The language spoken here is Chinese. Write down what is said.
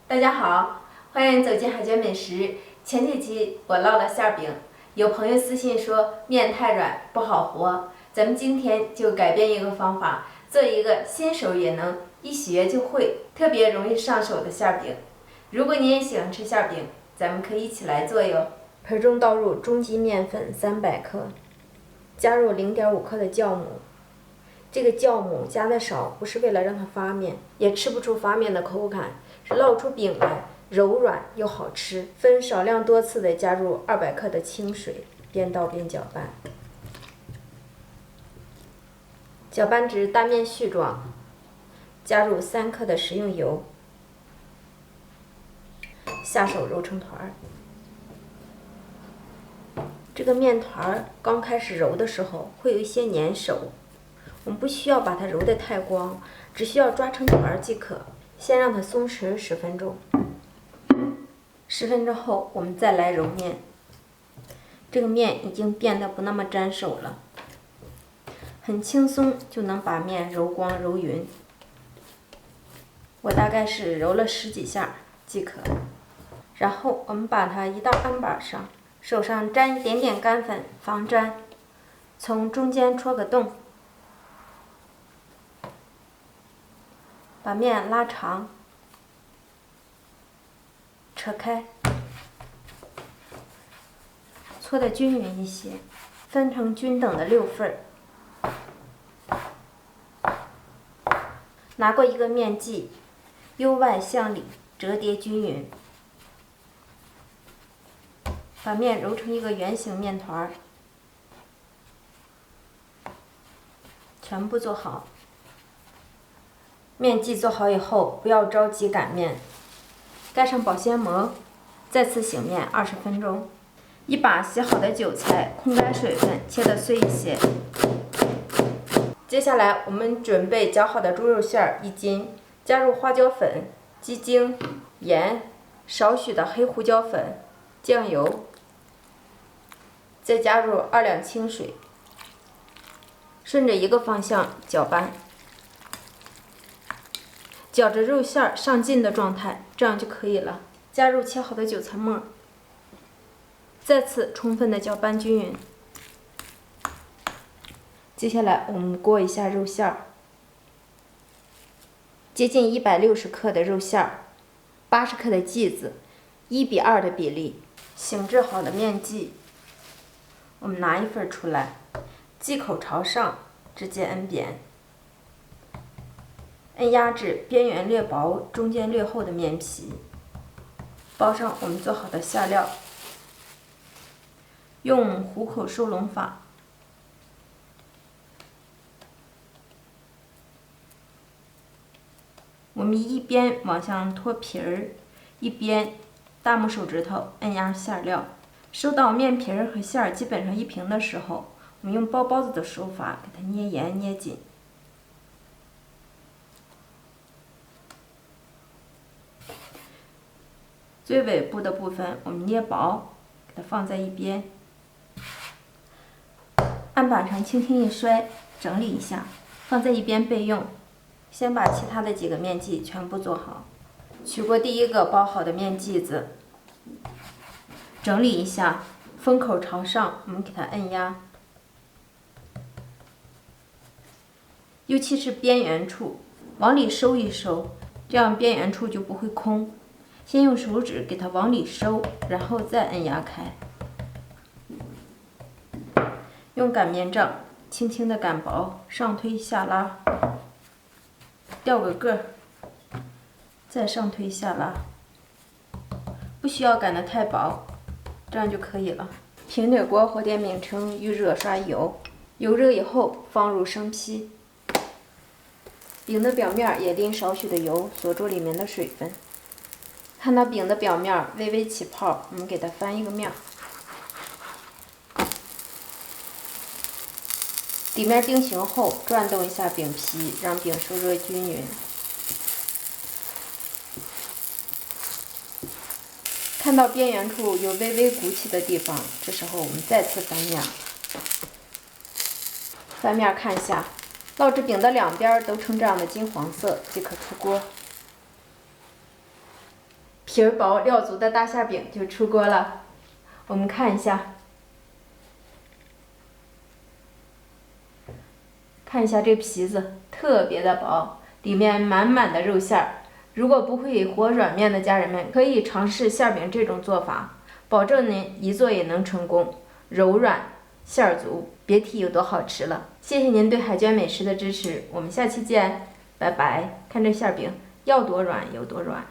大家好，欢迎走进海娟美食。前几期我烙了馅饼，有朋友私信说面太软不好和，咱们今天就改变一个方法，做一个新手也能一学就会、特别容易上手的馅饼。如果你也喜欢吃馅饼，咱们可以一起来做哟。盆中倒入中筋面粉300克，加入0.5克的酵母。这个酵母加的少，不是为了让它发面，也吃不出发面的口感，是烙出饼来柔软又好吃。分少量多次的加入200克的清水，边倒边搅拌。搅拌至大面絮状，加入3克的食用油，下手揉成团儿。这个面团刚开始揉的时候会有一些粘手，我们不需要把它揉得太光，只需要抓成团儿即可。先让它松弛10分钟，10分钟后我们再来揉面。这个面已经变得不那么粘手了，很轻松就能把面揉光揉匀。我大概是揉了10几下即可。然后我们把它移到案板上，手上沾一点点干粉防粘，从中间戳个洞，把面拉长，扯开，搓得均匀一些，分成均等的6份。拿过一个面剂，由外向里折叠均匀，把面揉成一个圆形面团，全部做好。面剂做好以后，不要着急擀面，盖上保鲜膜，再次醒面20分钟。一把洗好的韭菜控干水分，切得碎一些。接下来我们准备搅好的猪肉馅1斤，加入花椒粉、鸡精、盐、少许的黑胡椒粉、酱油，再加入2两清水，顺着一个方向搅拌，搅着肉馅上劲的状态，这样就可以了。加入切好的韭菜末，再次充分的搅拌均匀。接下来我们过一下肉馅儿，接近160克的肉馅儿，80克的剂子，1:2的比例。醒制好的面剂，我们拿一份出来，剂口朝上，直接摁扁，摁压至边缘略薄、中间略厚的面皮，包上我们做好的馅料，用虎口收拢法，我们一边往上脱皮儿，一边大拇手指头摁压馅料。收到面皮儿和馅儿基本上一平的时候，我们用包包子的手法给它捏严捏紧。最尾部的部分我们捏薄，给它放在一边。案板上轻轻一摔，整理一下，放在一边备用。先把其他的几个面剂全部做好。取过第一个包好的面剂子，整理一下，封口朝上，我们给它摁压，尤其是边缘处，往里收一收，这样边缘处就不会空。先用手指给它往里收，然后再摁压开。用擀面杖轻轻的擀薄，上推下拉，掉个个儿，再上推下拉，不需要擀得太薄，这样就可以了。平底锅火点名称预热刷油，油热以后放入生坯，饼的表面也淋少许的油，锁住里面的水分。看到饼的表面微微起泡，我们给它翻一个面，底面定型后转动一下饼皮，让饼受热均匀。看到边缘处有微微鼓起的地方，这时候我们再次翻面。翻面看一下，烙制饼的两边都呈这样的金黄色即可出锅。皮儿薄料足的大馅饼就出锅了。我们看一下，这皮子特别的薄，里面满满的肉馅儿。如果不会和软面的家人们，可以尝试馅饼这种做法，保证您一做也能成功，柔软馅儿足，别提有多好吃了。谢谢您对海娟美食的支持，我们下期见，拜拜。看这馅饼要多软有多软。